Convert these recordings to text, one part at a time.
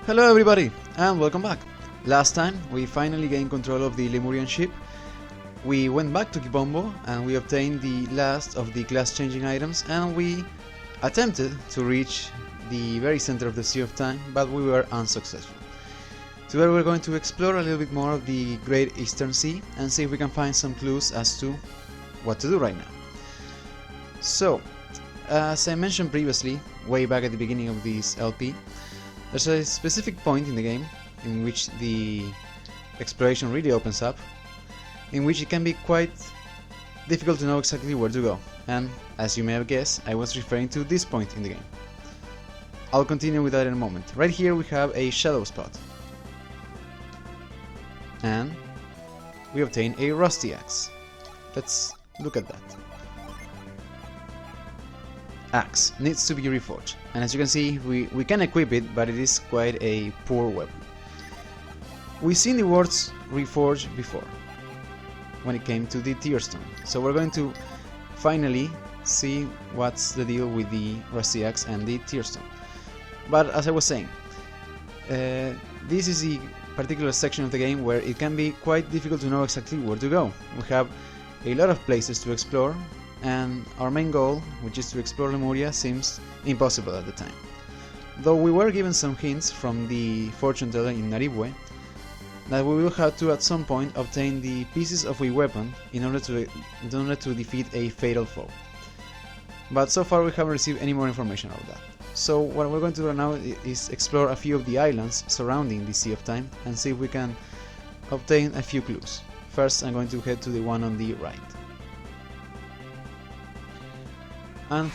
Hello everybody, and welcome back. Last time we finally gained control of the Lemurian ship. We went back to Kibombo and we obtained the last of the class changing items, and we attempted to reach the very center of the Sea of Time, but we were unsuccessful. Today we're going to explore a little bit more of the Great Eastern Sea and see if we can find some clues as to what to do right now. So, as I mentioned previously, way back at the beginning of this LP, there's a specific point in the game in which the exploration really opens up, in which it can be quite difficult to know exactly where to go, and as you may have guessed, I was referring to this point in the game. I'll continue with that in a moment. Right here we have a shadow spot, and we obtain a rusty axe. Let's look at that. Axe needs to be reforged, and as you can see we can equip it, but it is quite a poor weapon. We've seen the words reforge before when it came to the tear stone, so we're going to finally see what's the deal with the rusty axe and the tear stone. But as I was saying, this is the particular section of the game where it can be quite difficult to know exactly where to go. We have a lot of places to explore, and our main goal, which is to explore Lemuria, seems impossible at the time. Though we were given some hints from the fortune teller in Naribwe that we will have to at some point obtain the pieces of a weapon in order to defeat a fatal foe. But so far we haven't received any more information about that. So what we're going to do right now is explore a few of the islands surrounding the Sea of Time and see if we can obtain a few clues. First I'm going to head to the one on the right. And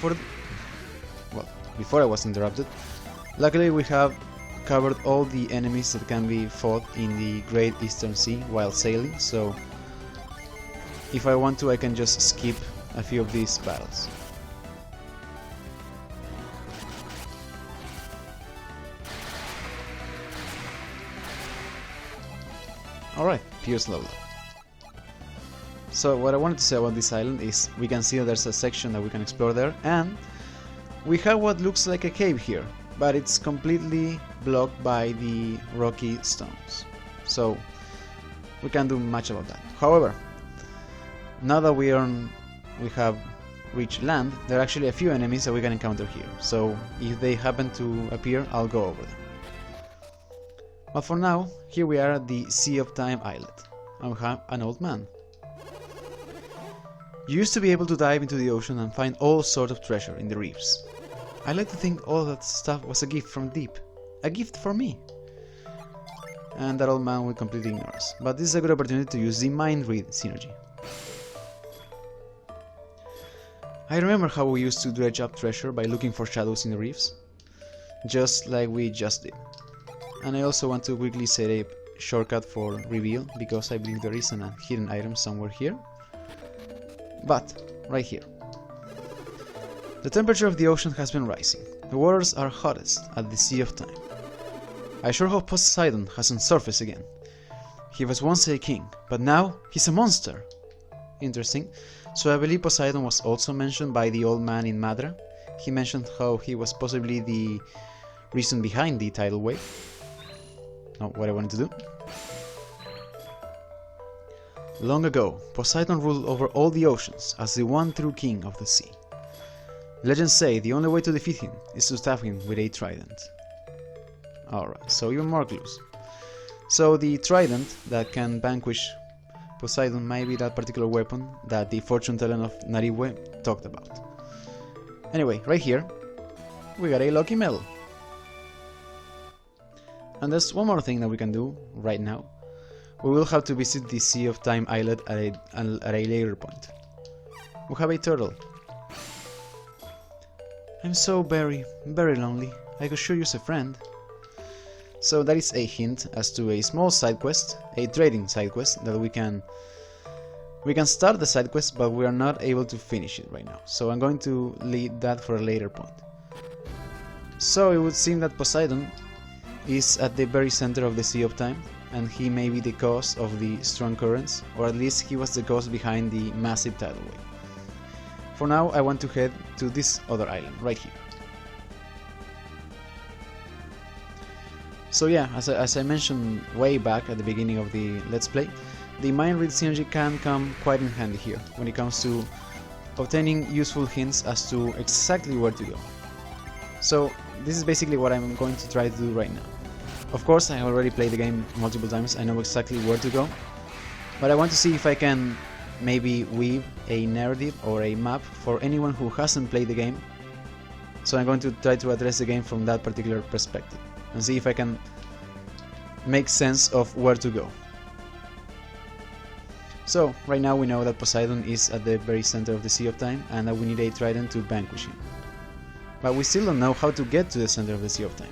before I was interrupted, luckily we have covered all the enemies that can be fought in the Great Eastern Sea while sailing, so if I want to I can just skip a few of these battles. Alright, Pierce level up. So what I wanted to say about this island is we can see that there's a section that we can explore there, and we have what looks like a cave here, but it's completely blocked by the rocky stones, so we can't do much about that. However, now that we have reached land, there are actually a few enemies that we can encounter here, so if they happen to appear, I'll go over them. But for now, here we are at the Sea of Time islet, and we have an old man. You used to be able to dive into the ocean and find all sorts of treasure in the reefs. I like to think all that stuff was a gift from deep. A gift for me. And that old man will completely ignore us. But this is a good opportunity to use the mind read synergy. I remember how we used to dredge up treasure by looking for shadows in the reefs. Just like we just did. And I also want to quickly set a shortcut for reveal, because I believe there is a hidden item somewhere here. But, right here. The temperature of the ocean has been rising. The waters are hottest at the Sea of Time. I sure hope Poseidon hasn't surfaced again. He was once a king, but now he's a monster. Interesting. So I believe Poseidon was also mentioned by the old man in Madra. He mentioned how he was possibly the reason behind the tidal wave. Not what I wanted to do. Long ago, Poseidon ruled over all the oceans as the one true king of the sea. Legends say the only way to defeat him is to stab him with a trident. Alright, so even more clues. So the trident that can vanquish Poseidon might be that particular weapon that the fortune teller of Naribwe talked about. Anyway, right here, we got a lucky medal. And there's one more thing that we can do right now. We will have to visit the Sea of Time islet at a later point. We have a turtle. I'm so very lonely. I could sure use a friend. So that is a hint as to a small side quest, a trading side quest that we can start the side quest, but we are not able to finish it right now. So I'm going to leave that for a later point. So it would seem that Poseidon is at the very center of the Sea of Time, and he may be the cause of the strong currents, or at least he was the cause behind the massive tidal wave. For now, I want to head to this other island, right here. So yeah, as I mentioned way back at the beginning of the Let's Play, the mind read synergy can come quite in handy here when it comes to obtaining useful hints as to exactly where to go. So this is basically what I'm going to try to do right now. Of course, I already played the game multiple times, I know exactly where to go, but I want to see if I can maybe weave a narrative or a map for anyone who hasn't played the game. So I'm going to try to address the game from that particular perspective and see if I can make sense of where to go. So right now we know that Poseidon is at the very center of the Sea of Time and that we need a trident to vanquish him. But we still don't know how to get to the center of the Sea of Time.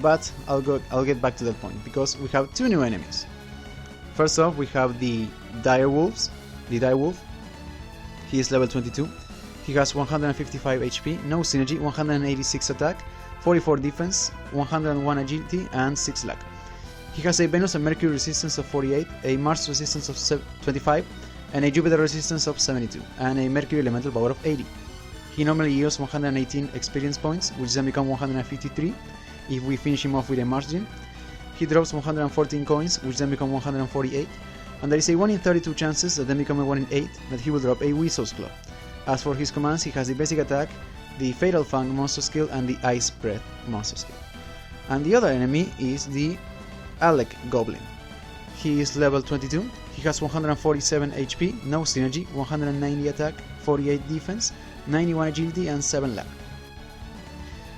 But I'll get back to that point, because we have two new enemies. First off, we have the Dire Wolves, the Dire Wolf. He is level 22. He has 155 HP, no synergy, 186 attack, 44 defense, 101 agility, and 6 luck. He has a Venus and Mercury resistance of 48, a Mars resistance of 25, and a Jupiter resistance of 72, and a Mercury elemental power of 80. He normally yields 118 experience points, which then become 153 if we finish him off with a Mars gem. He drops 114 coins, which then become 148, and there is a 1 in 32 chances that then become a 1 in 8 that he will drop a Weasel's Claw. As for his commands, he has the basic attack, the Fatal Fang monster skill, and the Ice Breath monster skill. And the other enemy is the Alec Goblin. He is level 22, he has 147 HP, no synergy, 190 attack, 48 defense, 91 agility, and 7 luck.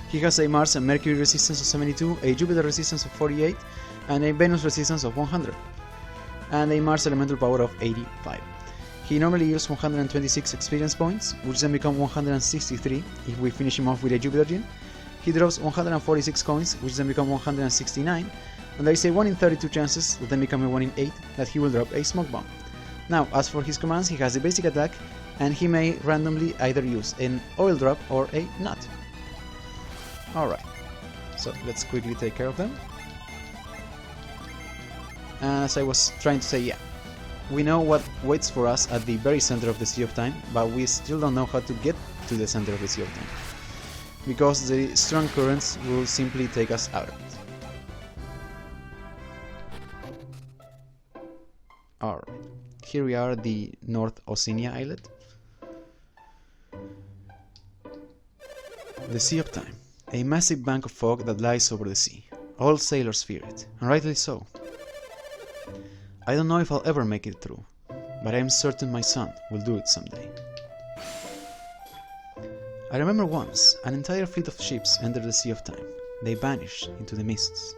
He has a Mars and Mercury resistance of 72, a Jupiter resistance of 48, and a Venus resistance of 100, and a Mars elemental power of 85. He normally yields 126 experience points, which then become 163 if we finish him off with a Jupiter gem. He drops 146 coins, which then become 169, and there is a 1 in 32 chances that then become a 1 in 8 that he will drop a Smoke Bomb. Now, as for his commands, he has a basic attack, and he may randomly either use an Oil Drop or a Nut. Alright, so let's quickly take care of them. As I was trying to say, yeah, we know what waits for us at the very center of the Sea of Time, but we still don't know how to get to the center of the Sea of Time, because the strong currents will simply take us out of it. Alright, here we are at the North Oceania islet. The Sea of Time, a massive bank of fog that lies over the sea. All sailors fear it, and rightly so. I don't know if I'll ever make it through, but I am certain my son will do it someday. I remember once, an entire fleet of ships entered the Sea of Time. They vanished into the mists.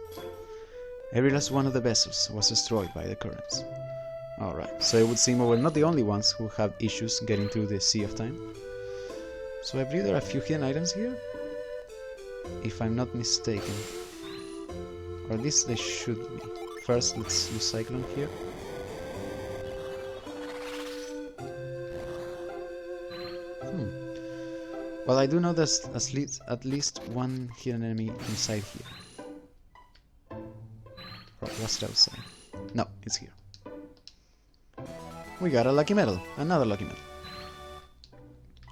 Every last one of the vessels was destroyed by the currents. Alright, so it would seem we're not the only ones who have issues getting through the Sea of Time. So I believe there are a few hidden items here, if I'm not mistaken. Or at least they should be. First, let's use Cyclone here. Well, I do know there's at least one hidden enemy inside here. Or was it outside? No, it's here. We got a lucky medal, another lucky medal.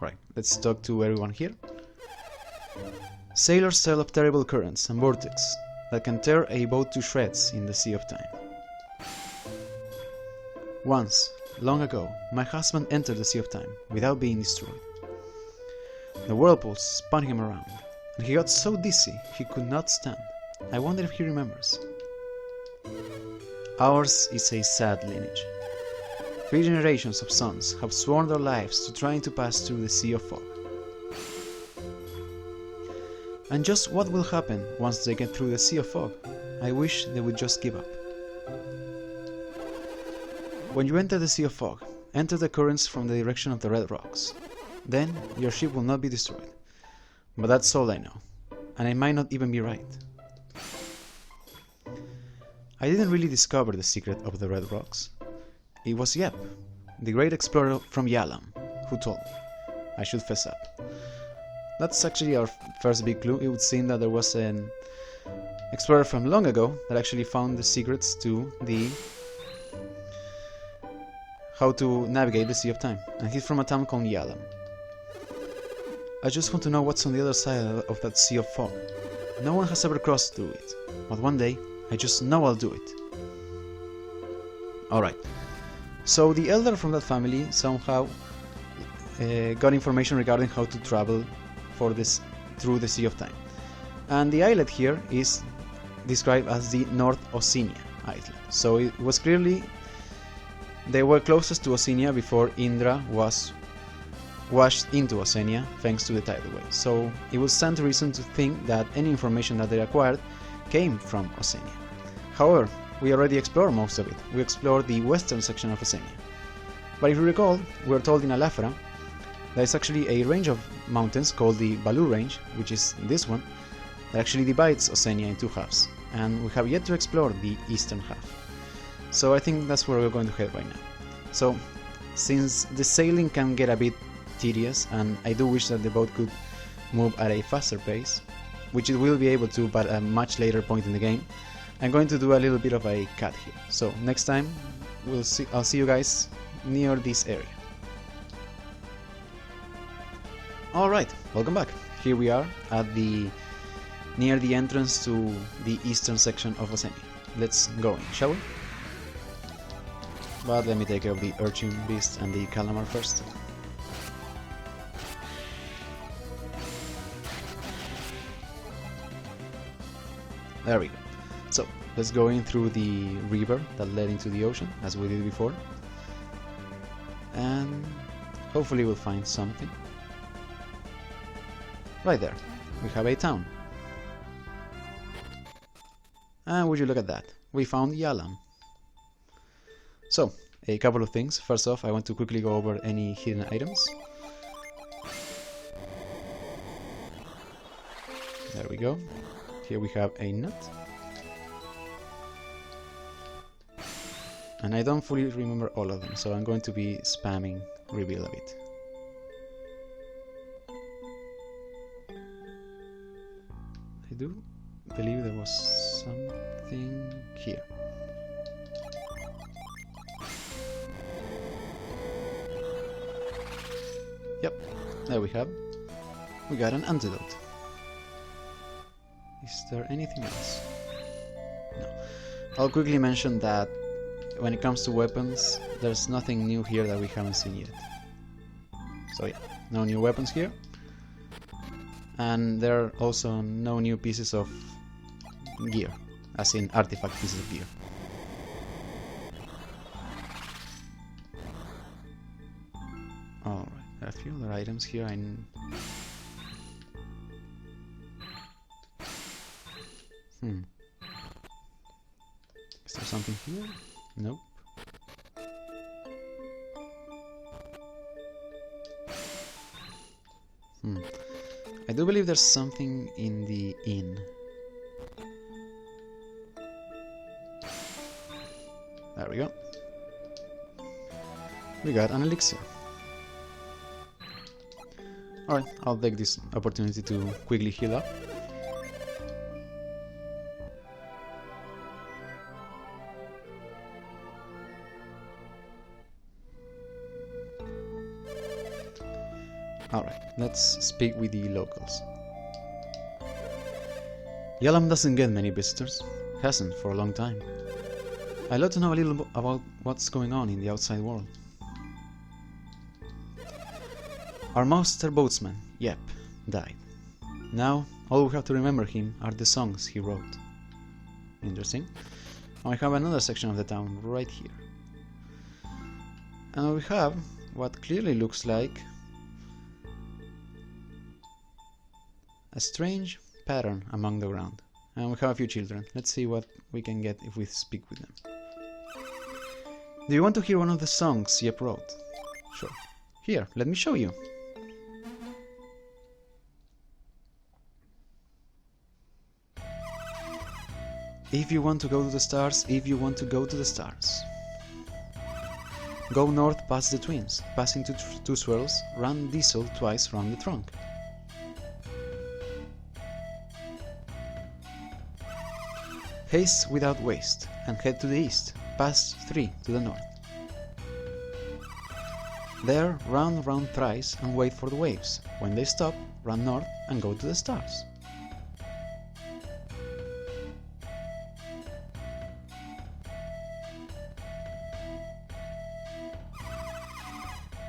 Right, let's talk to everyone here. Sailors tell of terrible currents and vortex that can tear a boat to shreds in the Sea of Time. Once, long ago, my husband entered the Sea of Time without being destroyed. The whirlpools spun him around, and he got so dizzy he could not stand. I wonder if he remembers. Ours is a sad lineage. 3 generations of sons have sworn their lives to trying to pass through the Sea of Fog. And just what will happen once they get through the Sea of Fog? I wish they would just give up. When you enter the Sea of Fog, enter the currents from the direction of the red rocks. Then your ship will not be destroyed. But that's all I know, and I might not even be right. I didn't really discover the secret of the red rocks. It was Yep, the great explorer from Yallam, who told me. I should fess up. That's actually our first big clue. It would seem that there was an explorer from long ago that actually found the secrets to the how to navigate the Sea of Time, and he's from a town called Yallam. I just want to know what's on the other side of that Sea of Fog. No one has ever crossed through it, but one day I just know I'll do it. Alright, so the elder from that family somehow got information regarding how to travel through the Sea of Time. And the islet here is described as the North Oceania island. So it was clearly they were closest to Oceania before Indra was washed into Oceania thanks to the tidal wave. So it would stand to reason to think that any information that they acquired came from Oceania. However, we already explored most of it. We explored the western section of Oceania. But if you recall, we were told in Alafra there is actually a range of mountains called the Balu Range, which is this one, that actually divides Oceania in two halves, and we have yet to explore the eastern half. So I think that's where we're going to head right now. So, since the sailing can get a bit tedious, and I do wish that the boat could move at a faster pace, which it will be able to but at a much later point in the game, I'm going to do a little bit of a cut here. So next time I'll see you guys near this area. Alright, welcome back. Here we are at near the entrance to the eastern section of Oceania. Let's go in, shall we? But let me take care of the urchin beast and the calamar first. There we go. So, let's go in through the river that led into the ocean, as we did before. And hopefully we'll find something. Right there, we have a town. And would you look at that, we found Yallam. So, a couple of things. First off, I want to quickly go over any hidden items. There we go. Here we have a nut. And I don't fully remember all of them, so I'm going to be spamming reveal a bit. I do believe there was something here. Yep, there we have. We got an antidote. Is there anything else? No. I'll quickly mention that when it comes to weapons, there's nothing new here that we haven't seen yet. So yeah, no new weapons here. And there are also no new pieces of gear, as in artifact pieces of gear. Alright, there are a few other items here. Is there something here? Nope. I do believe there's something in the inn. There we go. We got an elixir. Alright, I'll take this opportunity to quickly heal up. Alright, let's speak with the locals. Yallam doesn't get many visitors. Hasn't for a long time. I'd love to know a little about what's going on in the outside world. Our master boatsman, Yep, died. Now, all we have to remember him are the songs he wrote. Interesting. I have another section of the town right here. And we have what clearly looks like a strange pattern among the ground. And we have a few children. Let's see what we can get if we speak with them. Do you want to hear one of the songs Yep wrote? Sure. Here, let me show you. If you want to go to the stars, if you want to go to the stars. Go north past the twins, passing two swirls, run diesel twice round the trunk. Haste without waste, and head to the east, past 3 to the north. There, run round thrice and wait for the waves. When they stop, run north and go to the stars.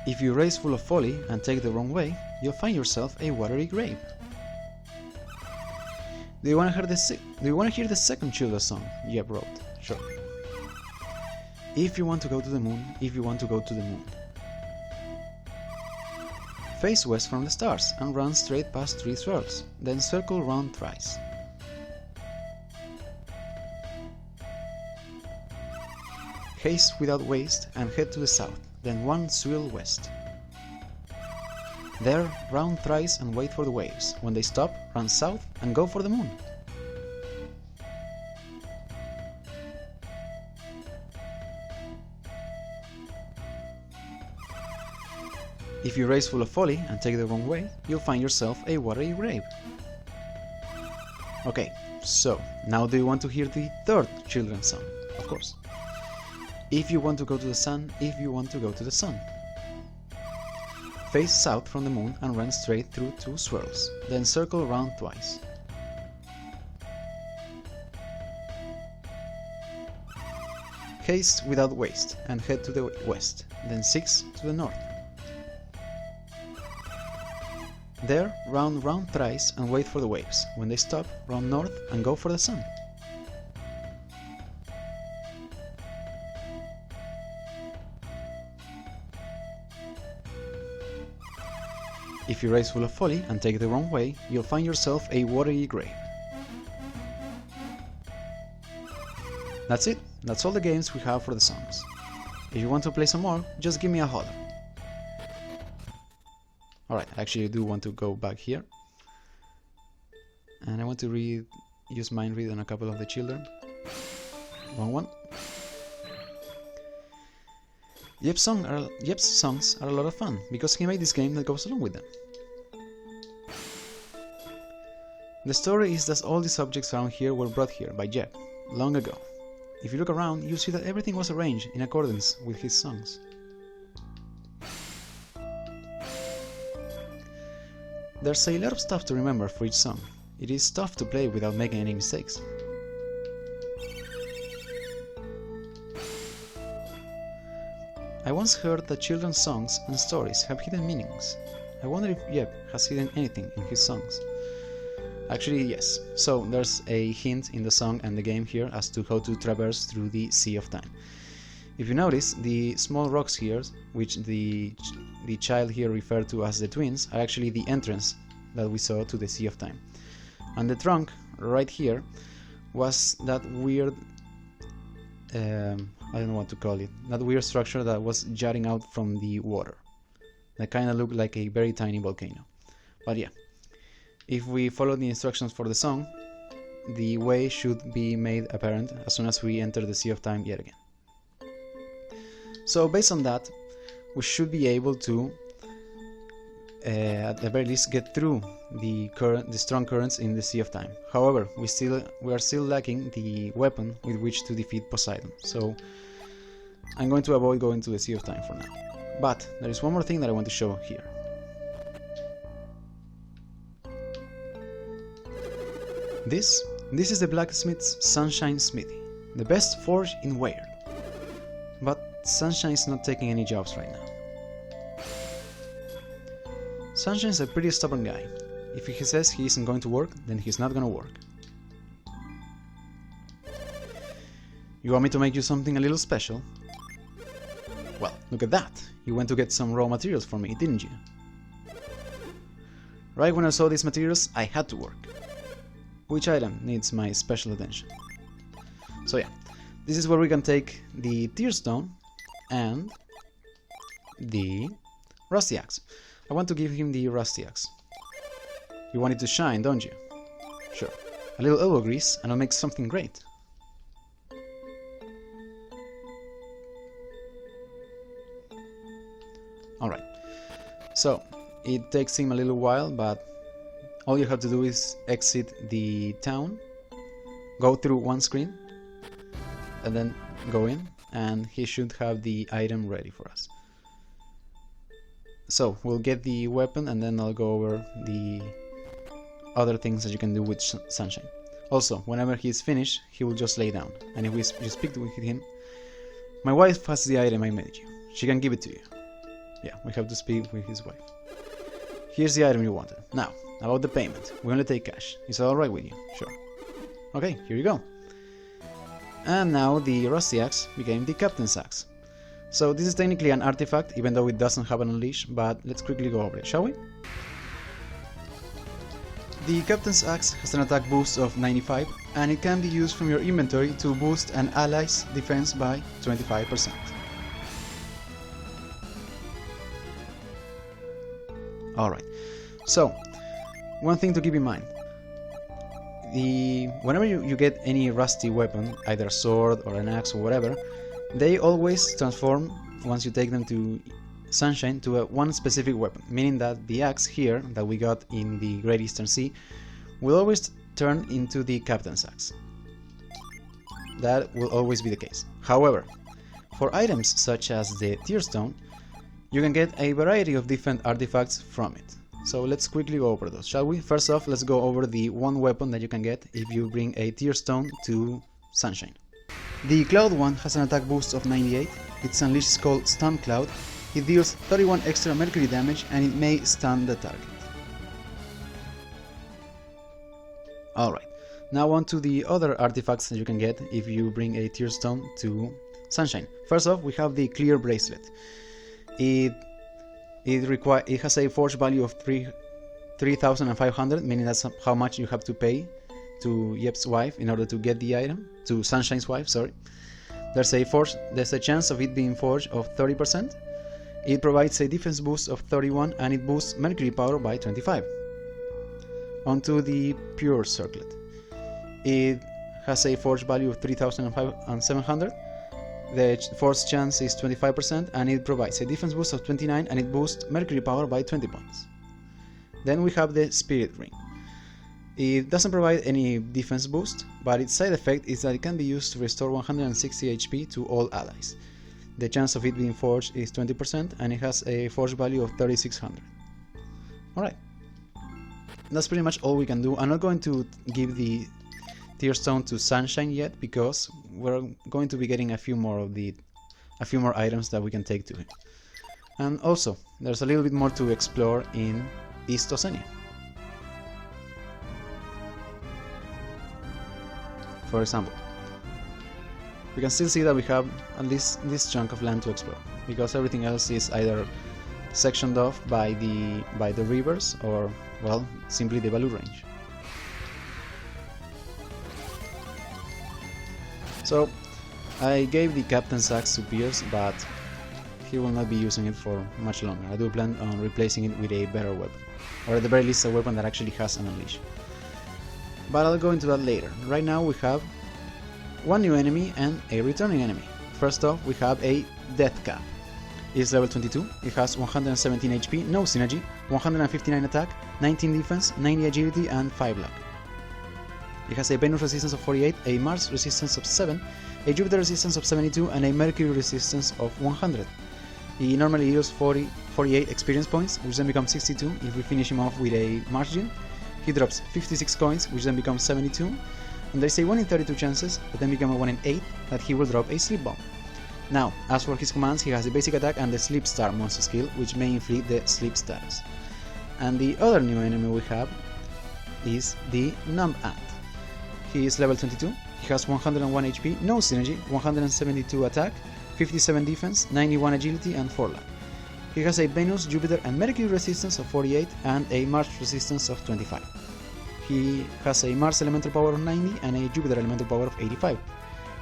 If you race full of folly and take the wrong way, you'll find yourself a watery grave. Do you want to hear the second children's song Jeb wrote? Sure. If you want to go to the moon, if you want to go to the moon. Face west from the stars and run straight past 3 swirls, then circle round thrice. Haste without waste and head to the south, then 1 swirl west. There, round thrice and wait for the waves. When they stop, run south and go for the moon. If you race full of folly and take the wrong way, you'll find yourself a watery grave. Okay, so now do you want to hear the third children's song? Of course. If you want to go to the sun, if you want to go to the sun. Face south from the moon and run straight through 2 swirls, then circle round twice. Haste without waste and head to the west, then 6 to the north. There, round thrice and wait for the waves. When they stop, run north and go for the sun. If you race full of folly and take the wrong way, you'll find yourself a watery grave. That's it. That's all the games we have for the songs. If you want to play some more, just give me a holler. Alright, actually I do want to go back here. And I want to use mind read on a couple of the children. Wrong one. Jeb's songs are a lot of fun, because he made this game that goes along with them. The story is that all these objects around here were brought here by Jeb, long ago. If you look around, you see that everything was arranged in accordance with his songs. There's a lot of stuff to remember for each song. It is tough to play without making any mistakes. I once heard that children's songs and stories have hidden meanings. I wonder if Jeb has hidden anything in his songs. Actually, yes. So there's a hint in the song and the game here as to how to traverse through the Sea of Time. If you notice, the small rocks here, which the child here referred to as the twins, are actually the entrance that we saw to the Sea of Time. And the trunk, right here, was that weird I don't know what to call it, that weird structure that was jutting out from the water. That kind of looked like a very tiny volcano. But yeah, if we follow the instructions for the song, the way should be made apparent as soon as we enter the Sea of Time yet again. So based on that, we should be able to, at the very least, get through the strong currents in the Sea of Time. However, we are still lacking the weapon with which to defeat Poseidon, so I'm going to avoid going to the Sea of Time for now. But there is one more thing that I want to show here. This is the blacksmith's Sunshine Smithy, the best forge in Weird. But Sunshine is not taking any jobs right now. Sunshine's a pretty stubborn guy. If he says he isn't going to work, then he's not gonna work. You want me to make you something a little special? Well, look at that! You went to get some raw materials for me, didn't you? Right when I saw these materials, I had to work. Which item needs my special attention? So yeah, this is where we can take the Tearstone and the Rusty Axe. I want to give him the Rusty Axe. You want it to shine, don't you? Sure. A little elbow grease and I'll make something great. Alright, so it takes him a little while, but all you have to do is exit the town, go through one screen, and then go in, and he should have the item ready for us. So we'll get the weapon and then I'll go over the other things that you can do with Sunshine. Also, whenever he's finished, he will just lay down, and if you speak with him, my wife has the item I made you. She can give it to you. Yeah, we have to speak with his wife. Here's the item you wanted. Now, about the payment. We only take cash. Is that alright with you? Sure. Okay, here you go. And now the Rusty Axe became the Captain's Axe. So this is technically an artifact, even though it doesn't have an unleash, but let's quickly go over it, shall we? The Captain's Axe has an attack boost of 95, and it can be used from your inventory to boost an ally's defense by 25%. Alright, so one thing to keep in mind. Whenever you get any rusty weapon, either a sword or an axe or whatever, they always transform, once you take them to Sunshine, to one specific weapon, meaning that the axe here that we got in the Great Eastern Sea will always turn into the Captain's Axe. That will always be the case. However, for items such as the Tearstone, you can get a variety of different artifacts from it. So let's quickly go over those, shall we? First off, let's go over the one weapon that you can get if you bring a Tearstone to Sunshine. The Cloud one has an attack boost of 98, its unleash is called Stun Cloud, it deals 31 extra mercury damage and it may stun the target. Alright, now on to the other artifacts that you can get if you bring a Tearstone to Sunshine. First off, we have the Clear Bracelet. It has a forge value of 3,500, meaning that's how much you have to pay to Yep's wife in order to get the item, to Sunshine's wife, sorry. There's a chance of it being forged of 30%. It provides a defense boost of 31 and it boosts mercury power by 25. Onto the Pure Circlet. It has a forge value of 3,700. The force chance is 25% and it provides a defense boost of 29 and it boosts mercury power by 20 points. Then we have the Spirit Ring. It doesn't provide any defense boost, but its side effect is that it can be used to restore 160 HP to all allies. The chance of it being forged is 20% and it has a forge value of 3,600. Alright, that's pretty much all we can do. I'm not going to give the Tearstone to Sunshine yet because we're going to be getting a few more items that we can take to him. And also, there's a little bit more to explore in East Oceania. For example, we can still see that we have at least this chunk of land to explore, because everything else is either sectioned off by the rivers or, well, simply the Balu range. So I gave the Captain's Axe to Pierce, but he will not be using it for much longer. I do plan on replacing it with a better weapon, or at the very least a weapon that actually has an unleash. But I'll go into that later. Right now we have one new enemy and a returning enemy. First off, we have a Death Cap. It's level 22, it has 117 HP, no synergy, 159 attack, 19 defense, 90 agility and 5 luck. It has a Venus resistance of 48, a Mars resistance of 7, a Jupiter resistance of 72 and a Mercury resistance of 100. He normally yields 48 experience points, which then becomes 62 if we finish him off with a Mars Gem. He drops 56 coins, which then becomes 72, and there's a 1 in 32 chances, but then become a 1 in 8, that he will drop a Sleep Bomb. Now, as for his commands, he has the basic attack and the Sleep Star monster skill, which may inflict the sleep status. And the other new enemy we have is the Numb Ant. He is level 22, he has 101 HP, no synergy, 172 attack, 57 defense, 91 agility and 4 luck. He has a Venus, Jupiter and Mercury resistance of 48 and a Mars resistance of 25. He has a Mars elemental power of 90 and a Jupiter elemental power of 85.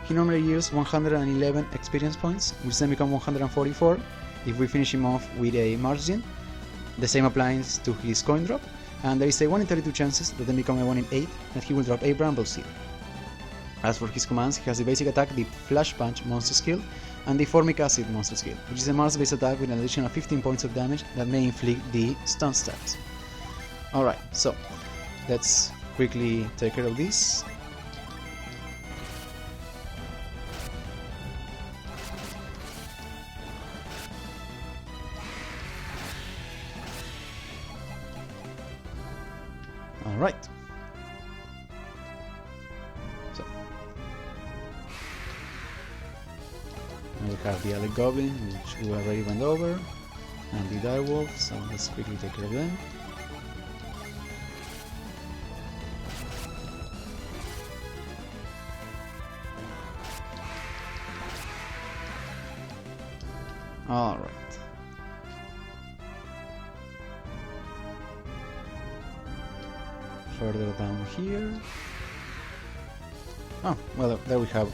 He normally yields 111 experience points, which then become 144 if we finish him off with a Mars Gem. The same applies to his coin drop, and there is a 1 in 32 chances that then become a 1 in 8 that he will drop a Bramble Seed. As for his commands, he has the basic attack, the Flash Punch monster skill, and the Formic Acid monster skill, which is a Mars-based attack with an additional 15 points of damage that may inflict the stun status. Alright, so let's quickly take care of this. Alright. So now we have the Alec Goblin, which we already went over. and the direwolf, so let's quickly take care of them. Alright. Further down here. Oh, well, there we have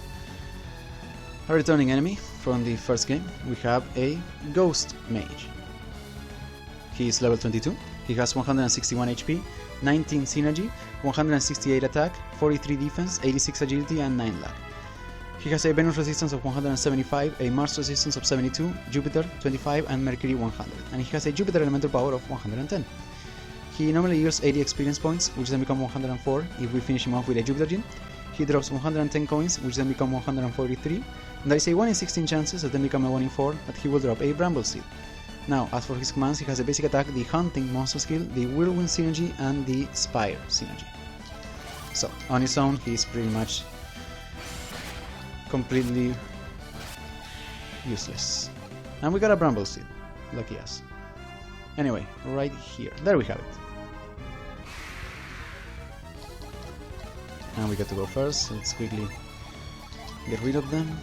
a returning enemy from the first game. We have a Ghost Mage. He is level 22. He has 161 HP, 19 synergy, 168 attack, 43 defense, 86 agility, and 9 luck. He has a Venus resistance of 175, a Mars resistance of 72, Jupiter 25, and Mercury 100. And he has a Jupiter elemental power of 110. He normally yields 80 experience points, which then become 104 if we finish him off with a Jupiter gem. He drops 110 coins, which then become 143. And there is a 1 in 16 chances that then become a 1 in 4 that he will drop a Bramble Seed. Now, as for his commands, he has a basic attack, the Hunting monster skill, the Whirlwind synergy, and the Spire synergy. So, on his own, he is pretty much completely useless. And we got a Bramble Seed. Lucky us. Anyway, right here. There we have it. And we got to go first. Let's quickly get rid of them.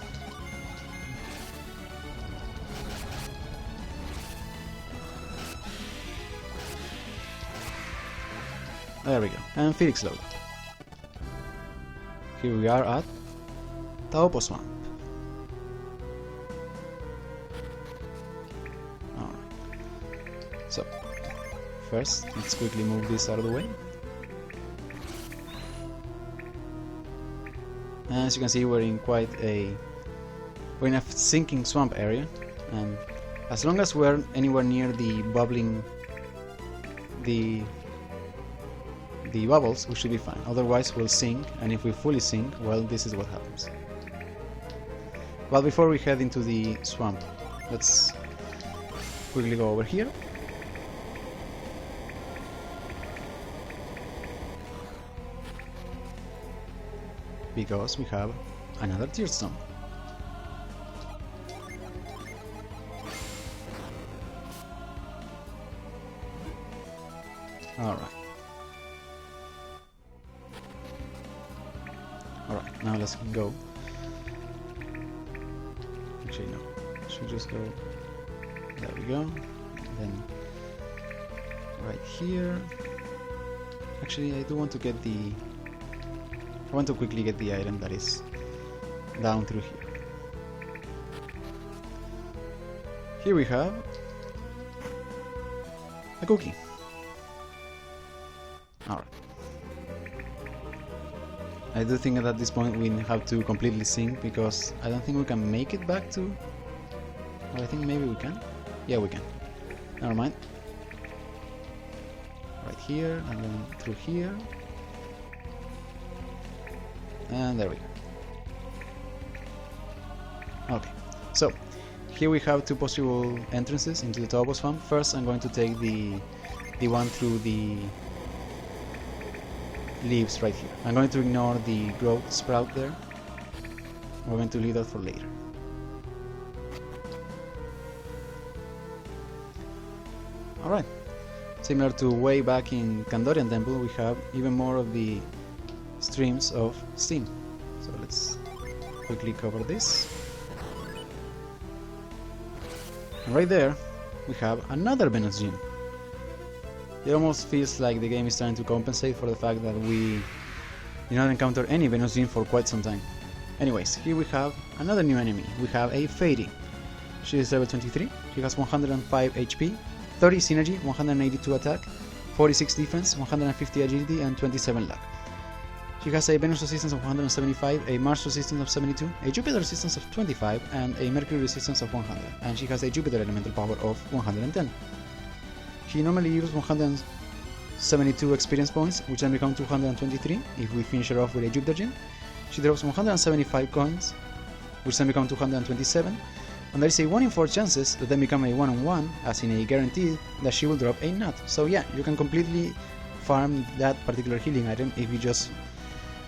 There we go. And Phoenix Load. Here we are at Taupo Swamp. Alright. So, first, let's quickly move this out of the way. As you can see, we're in a sinking swamp area, and as long as we're anywhere near the bubbling, the bubbles, we should be fine. Otherwise, we'll sink, and if we fully sink, well, this is what happens. But before we head into the swamp, let's quickly go over here. Because we have another tear stone. Alright, now let's go. Actually no, should just go, there we go, then right here. Actually I do want to get I want to quickly get the item that is down through here. Here we have a cookie. Alright. I do think that at this point we have to completely sink because I don't think we can make it back to... Well, I think maybe we can. Yeah, we can. Never mind. Right here, and then through here. And there we go. Okay, so here we have two possible entrances into the Taupo Swamp. First, I'm going to take the one through the leaves right here. I'm going to ignore the growth sprout there. We're going to leave that for later. Alright, similar to way back in Kandorian Temple, we have even more of the streams of steam. So let's quickly cover this. And right there, we have another Venus Gem. It almost feels like the game is trying to compensate for the fact that we did not encounter any Venus Gem for quite some time. Anyways, here we have another new enemy. We have a Fairy. She is level 23, she has 105 HP, 30 synergy, 182 attack, 46 defense, 150 agility, and 27 luck. She has a Venus resistance of 175, a Mars resistance of 72, a Jupiter resistance of 25, and a Mercury resistance of 100, and she has a Jupiter elemental power of 110. She normally uses 172 experience points, which then become 223 if we finish her off with a Jupiter gem. She drops 175 coins, which then become 227, and there is a 1 in 4 chances that then become a 1 on 1, as in a guarantee that she will drop a nut. So yeah, you can completely farm that particular healing item if you just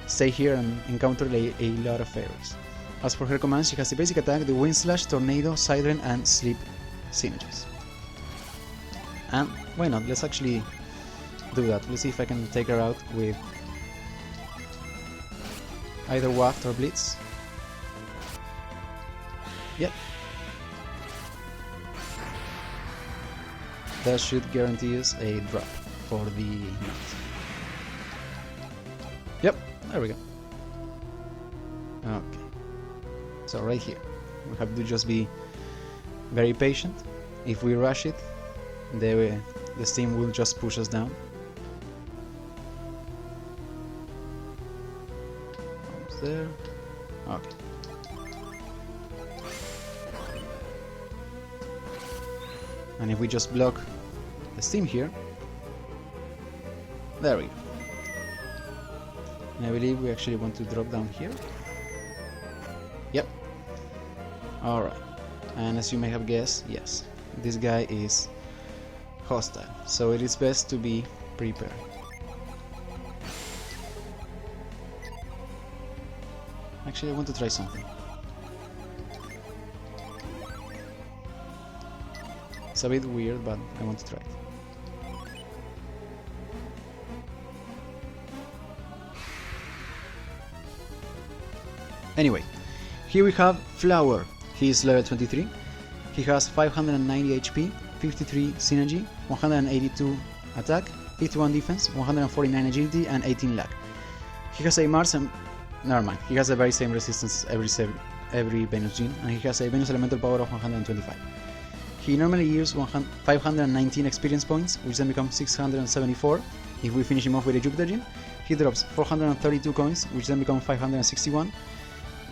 stay here and encounter a lot of fairies. As for her commands, she has the basic attack, the Wind Slash, Tornado, Siren, and Sleep synergies. And why not? Let's actually do that. Let's see if I can take her out with either Waft or Blitz. Yep. That should guarantee us a drop for the mount. Yep, there we go. Okay. So right here, we have to just be very patient. If we rush it, the steam will just push us down. Almost there. Okay. And if we just block the steam here, there we go. And I believe we actually want to drop down here. Yep. Alright. And as you may have guessed, yes, this guy is hostile, so it is best to be prepared. Actually, I want to try something. It's a bit weird, but I want to try it. Anyway, here we have Flower. He is level 23. He has 590 HP, 53 synergy, 182 attack, 51 defense, 149 agility, and 18 luck. He has a Mars and... never mind, he has the very same resistance every Venus gene, and he has a Venus elemental power of 125. He normally yields 519 experience points, which then becomes 674 if we finish him off with a Jupiter gene. He drops 432 coins, which then become 561.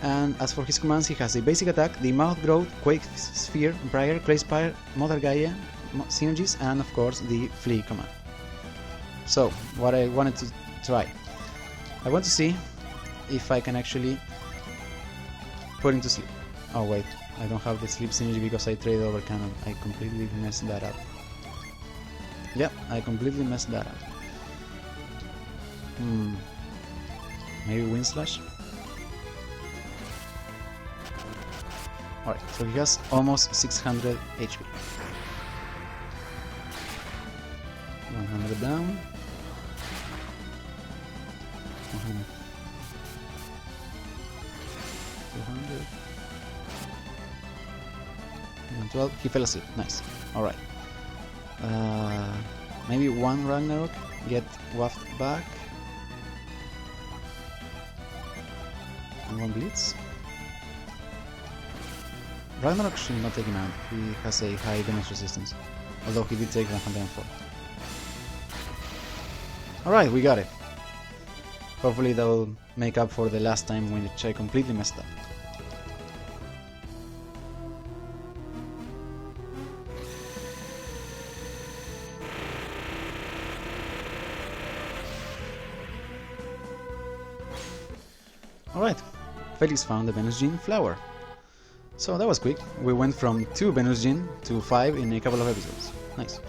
And as for his commands, he has a basic attack, the Mouth Growth, Quake Sphere, Briar, Clay Spire, Mother Gaia, synergies, and of course the Flee command. So, what I wanted to try, I want to see if I can actually put him to sleep. Oh wait, I don't have the sleep synergy because I traded over cannon. I completely messed that up. Yep, I completely messed that up. Maybe Wind Slash? Alright, so he has almost 600 HP. 100 down. 100. 200. 112. He fell asleep. Nice. Alright. Maybe one Ragnarok. Get Waft back. And one Blitz. Ragnarok should not take him out, he has a high damage resistance, although he did take 104. Alright, we got it. Hopefully that will make up for the last time which I completely messed up. Alright, Felix found the Venus gene Flower. So that was quick. We went from 2 Venus gene to 5 in a couple of episodes. Nice.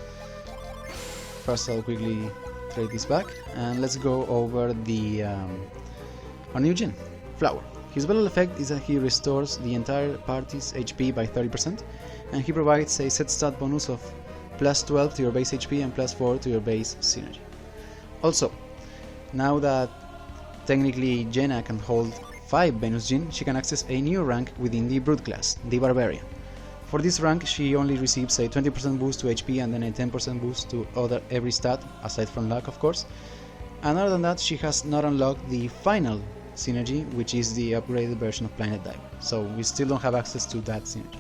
First I'll quickly trade this back and let's go over the our new gene, Flower. His battle effect is that he restores the entire party's HP by 30% and he provides a set stat bonus of plus 12 to your base HP and plus 4 to your base synergy. Also, now that technically Jenna can hold 5 Venus gene, she can access a new rank within the Brute class, the Barbarian. For this rank, she only receives a 20% boost to HP and then a 10% boost to every stat, aside from luck of course. And other than that, she has not unlocked the final synergy, which is the upgraded version of Planet Diver, so we still don't have access to that synergy.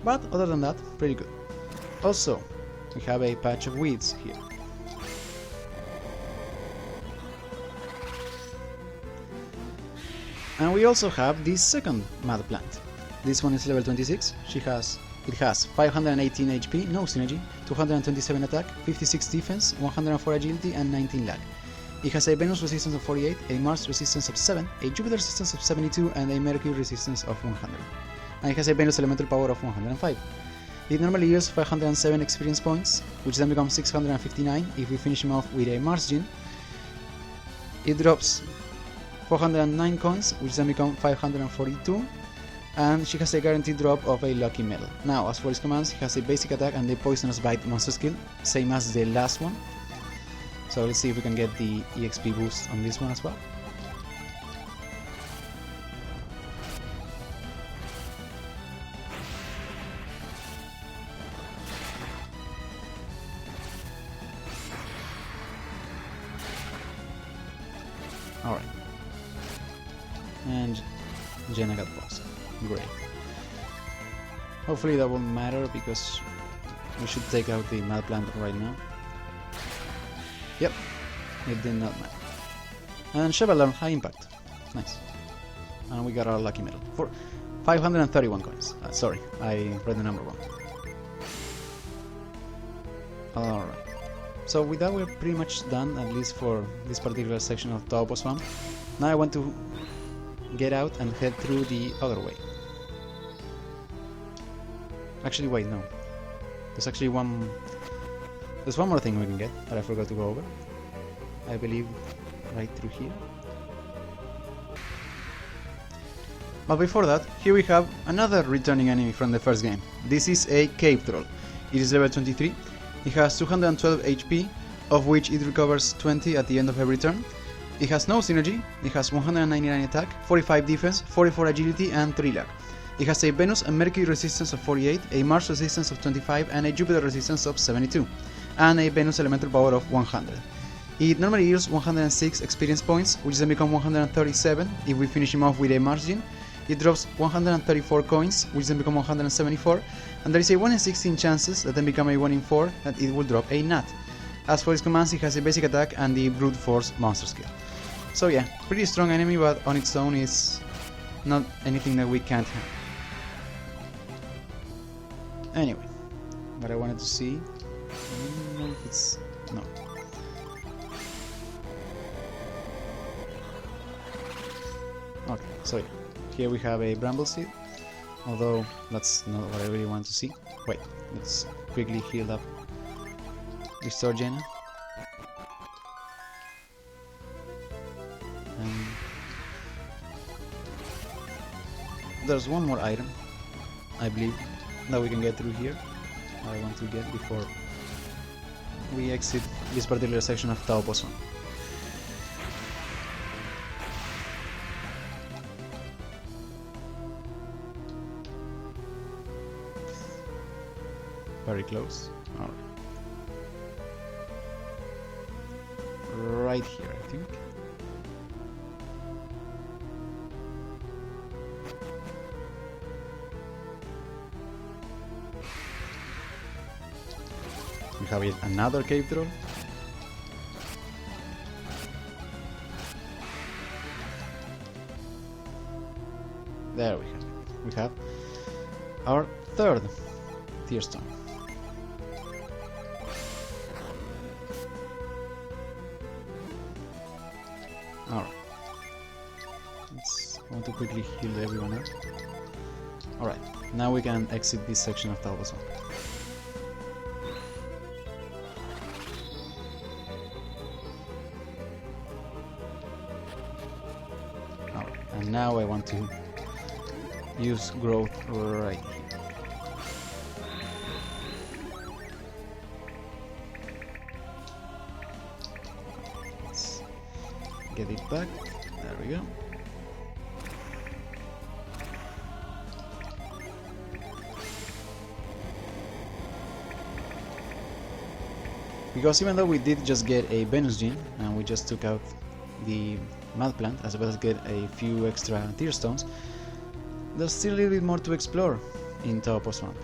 But other than that, pretty good. Also, we have a patch of weeds here. And we also have the second Mad Plant. This one is level 26. It has 518 HP, no synergy, 227 attack, 56 defense, 104 agility, and 19 lag. It has a Venus resistance of 48, a Mars resistance of 7, a Jupiter resistance of 72, and a Mercury resistance of 100. And it has a Venus elemental power of 105. It normally yields 507 experience points, which then becomes 659 if we finish him off with a Mars gene. It drops 409 coins, which then become 542, and she has a guaranteed drop of a lucky medal. Now, as for his commands, he has a basic attack and a poisonous bite monster skill, same as the last one. So let's see if we can get the EXP boost on this one as well. Alright. And Jenna got bossed. Great. Hopefully that won't matter because we should take out the mad plant right now. Yep, it did not matter. And Chevalier, high impact. Nice. And we got our lucky medal for 531 coins. Sorry, I read the number wrong. Alright. So with that we're pretty much done, at least for this particular section of Taupo Swamp. Now I want to get out and head through the other way. Actually wait, no. There's one more thing we can get that I forgot to go over. I believe right through here. But before that, here we have another returning enemy from the first game. This is a cave troll. It is level 23. It has 212 HP, of which it recovers 20 at the end of every turn. It has no synergy, it has 199 attack, 45 defense, 44 agility and 3 luck. It has a Venus and Mercury resistance of 48, a Mars resistance of 25 and a Jupiter resistance of 72, and a Venus elemental power of 100. It normally yields 106 experience points, which then become 137 if we finish him off with a Mars gene. It drops 134 coins, which then become 174, and there is a 1 in 16 chances that then become a 1 in 4 that it will drop a Nat. As for his commands, it has a basic attack and the brute force monster skill. So yeah, pretty strong enemy, but on its own is not anything that we can't handle. Anyway, what I wanted to see, I don't know if it's, no. Okay, so yeah, here we have a bramble seed, although that's not what I really want to see. Wait, let's quickly heal up, restore Jenna. And there's one more item, I believe, that we can get through here. I want to get before we exit this particular section of Taupo Swamp. Very close. Alright. Right here, I think. We have yet another cave troll. There we have it. We have our third tier stone. Alright. I want to quickly heal everyone else. Alright, now we can exit this section of Taupo Swamp. And now I want to use growth right here. Let's get it back. There we go. Because even though we did just get a Venus gene and we just took out the mad plant as well as get a few extra tier stones, there's still a little bit more to explore in Taupo Swamp.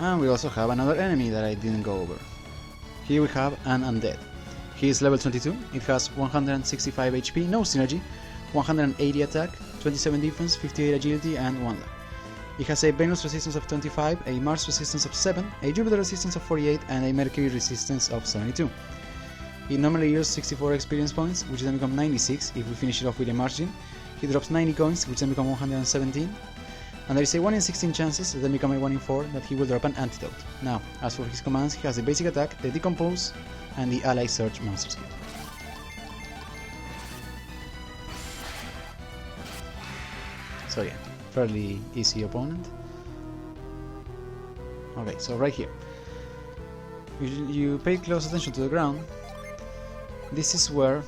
And we also have another enemy that I didn't go over. Here we have an undead. He is level 22, it has 165 HP, no synergy, 180 attack, 27 defense, 58 agility and 1 luck. It has a Venus resistance of 25, a Mars resistance of 7, a Jupiter resistance of 48 and a Mercury resistance of 72. It normally yields 64 experience points, which then become 96 if we finish it off with a Mars gene. He drops 90 coins, which then become 117. And there is a 1 in 16 chances that then become a 1 in 4 that he will drop an antidote. Now, as for his commands, he has the basic attack, the decompose, and the ally search monster skill. So yeah, fairly easy opponent. Okay, so right here, you pay close attention to the ground. This is where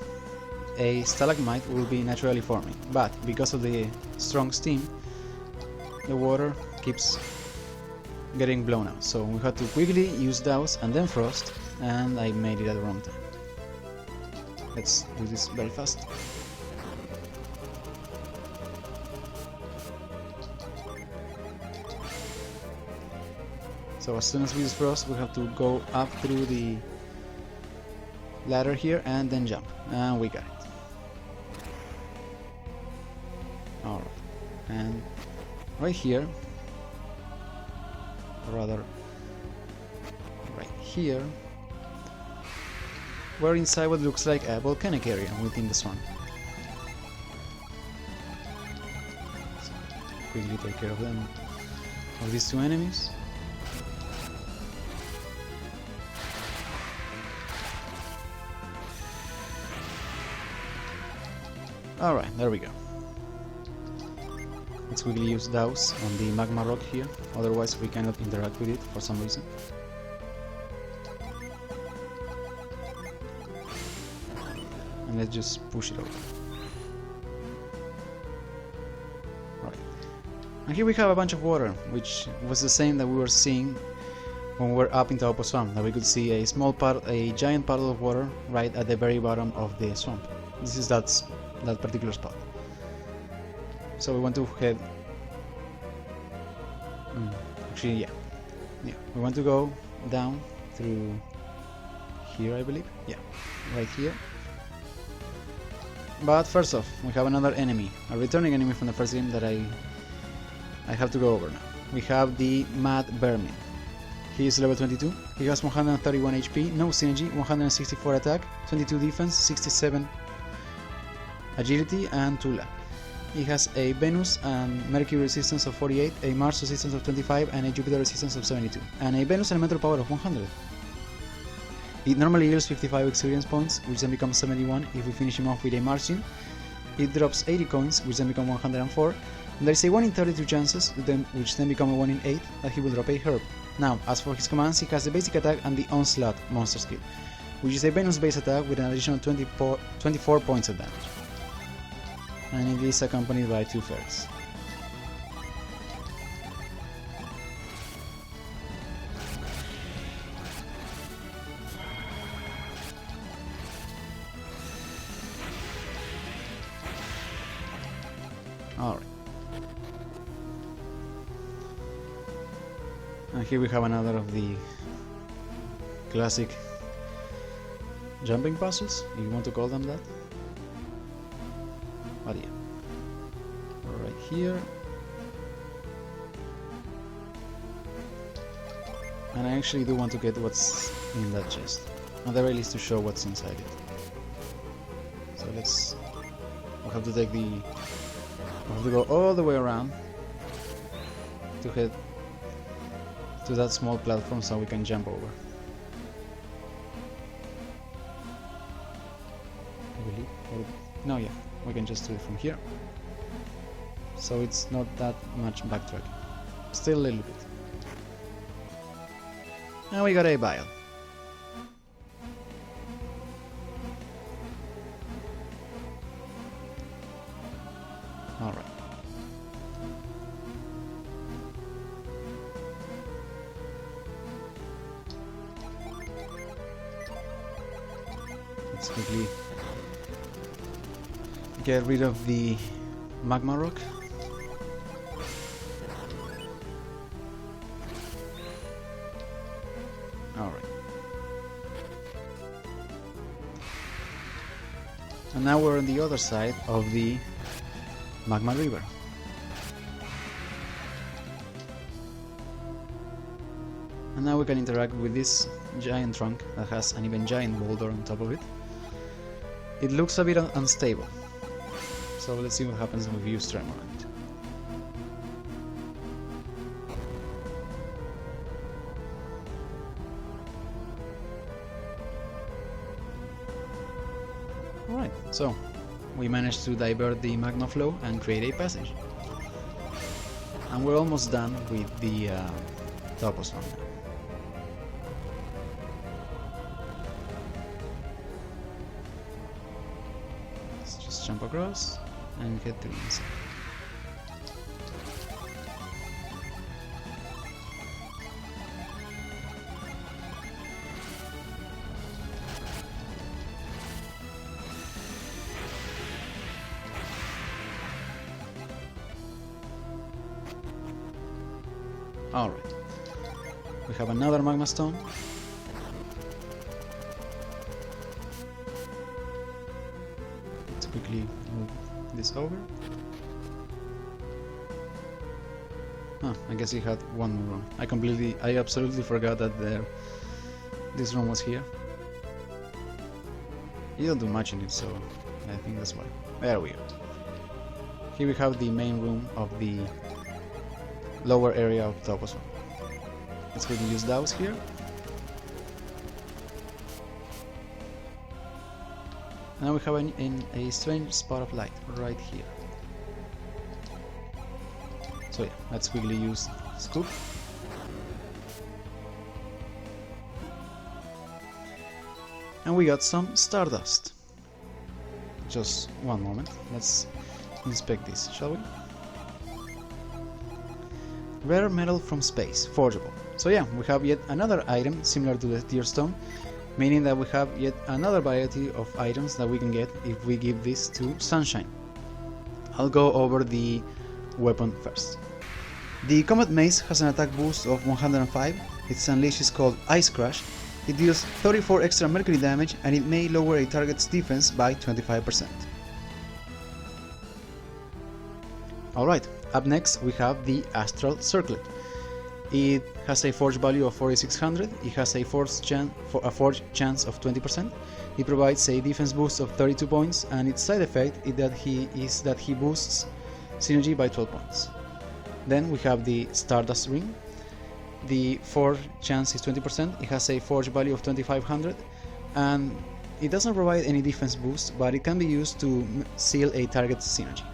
a stalagmite will be naturally forming, but because of the strong steam, the water keeps getting blown out. So we had to quickly use douse and then frost, and I made it at the wrong time. Let's do this very fast. So as soon as we use frost, we have to go up through the ladder here and then jump, and we got it. Alright, and right here, or rather right here, we're inside what looks like a volcanic area within the swamp. So quickly take care of them, of these two enemies. Alright, there we go. Let's quickly use douse on the magma rock here, otherwise we cannot interact with it for some reason. And let's just push it over. Alright. And here we have a bunch of water, which was the same that we were seeing when we were up in Taupo Swamp, that we could see a giant puddle of water right at the very bottom of the swamp. This is that particular spot. So we want to head... actually, yeah, we want to go down through here, I believe. Yeah, right here. But first off, we have another enemy, a returning enemy from the first game that I have to go over now. We have the Mad Vermin. He is level 22, he has 131 HP, no synergy, 164 attack, 22 defense, 67 agility and 2 luck. He has a Venus and Mercury resistance of 48, a Mars resistance of 25 and a Jupiter resistance of 72, and a Venus elemental power of 100. It normally yields 55 experience points, which then becomes 71 if we finish him off with a margin. It drops 80 coins, which then become 104. And there is a 1 in 32 chances, which then become a 1 in 8, that he will drop a herb. Now, as for his commands, he has the basic attack and the Onslaught monster skill, which is a Venus based attack with an additional 24 points of damage. And it is accompanied by 2 fairies. Alright. And here we have another of the classic jumping puzzles, if you want to call them that. But yeah, right here, and I actually do want to get what's in that chest, at the very least to show what's inside it. So we'll have to take we'll have to go all the way around to head to that small platform so we can jump over. I believe, no, yeah. We can just do it from here, so it's not that much backtracking, still a little bit. And we got a vial. Alright. Let's quickly get rid of the magma rock. Alright. And now we're on the other side of the magma river. And now we can interact with this giant trunk that has an even giant boulder on top of it. It looks a bit unstable. So let's see what happens when we use Tremor on it. Alright, so we managed to divert the magma flow and create a passage. And we're almost done with the Topos one now. Let's just jump across and get to the inside. Alright, we have another magma stone. Let's quickly move this over. I guess he had one more room. I absolutely forgot that this room was here. You don't do much in it, so I think that's why. There we go. Here we have the main room of the lower area of Topos one. Let's quickly use those here. Now we have a strange spot of light right here. So yeah, let's quickly use scoop. And we got some stardust. Just one moment, let's inspect this, shall we? Rare metal from space, forgeable. So yeah, we have yet another item similar to the tier stone, meaning that we have yet another variety of items that we can get if we give this to Sunshine. I'll go over the weapon first. The Comet Mace has an attack boost of 105, its unleash is called Ice Crush, it deals 34 extra mercury damage and it may lower a target's defense by 25%. Alright, up next we have the Astral Circlet. It has a forge value of 4600, it has a forge chance of 20%, it provides a defense boost of 32 points and its side effect is that he boosts synergy by 12 points. Then we have the Stardust Ring. The forge chance is 20%, it has a forge value of 2500 and it doesn't provide any defense boost, but it can be used to seal a target's synergy.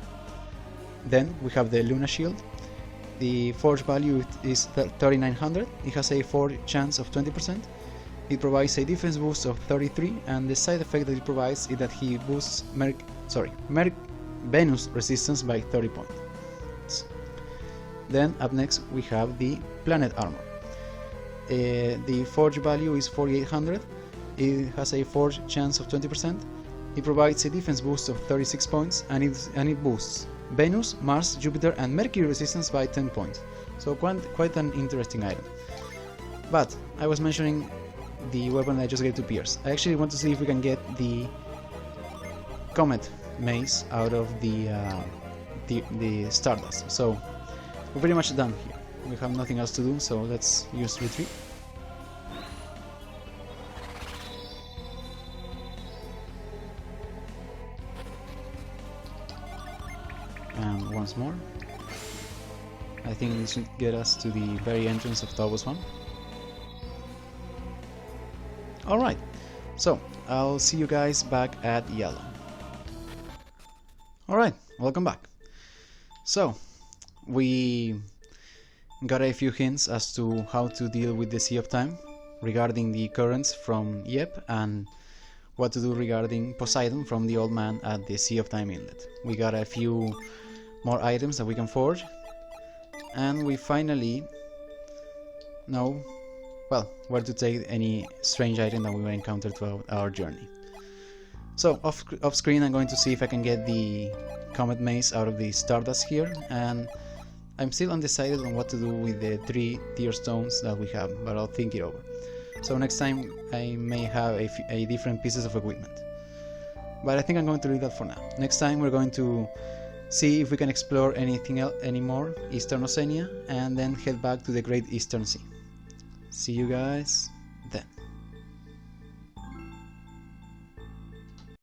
Then we have the Luna Shield. The forge value is 3900, it has a forge chance of 20%, it provides a defense boost of 33 and the side effect that it provides is that he boosts Venus resistance by 30 points. Then up next we have the Planet Armor. The forge value is 4800, it has a forge chance of 20%, it provides a defense boost of 36 points and it boosts Venus, Mars, Jupiter and Mercury resistance by 10 points. So quite an interesting item. But I was mentioning the weapon I just gave to Pierce. I actually want to see if we can get the Comet Mace out of the Stardust. So we're pretty much done here. We have nothing else to do, so let's use retreat. And once more. I think this should get us to the very entrance of Topos one. Alright, so I'll see you guys back at Yallam. Alright, welcome back. So, we got a few hints as to how to deal with the Sea of Time regarding the currents from Yep and what to do regarding Poseidon from the old man at the Sea of Time Inlet. We got a few more items that we can forge and we finally know, well, where to take any strange item that we will encounter throughout our journey. So off screen I'm going to see if I can get the Comet Mace out of the Stardust here, and I'm still undecided on what to do with the 3 tier stones that we have, but I'll think it over. So next time I may have a different pieces of equipment, but I think I'm going to leave that for now. Next time we're going to see if we can explore anything else anymore Eastern Oceania and then head back to the Great Eastern Sea. See you guys.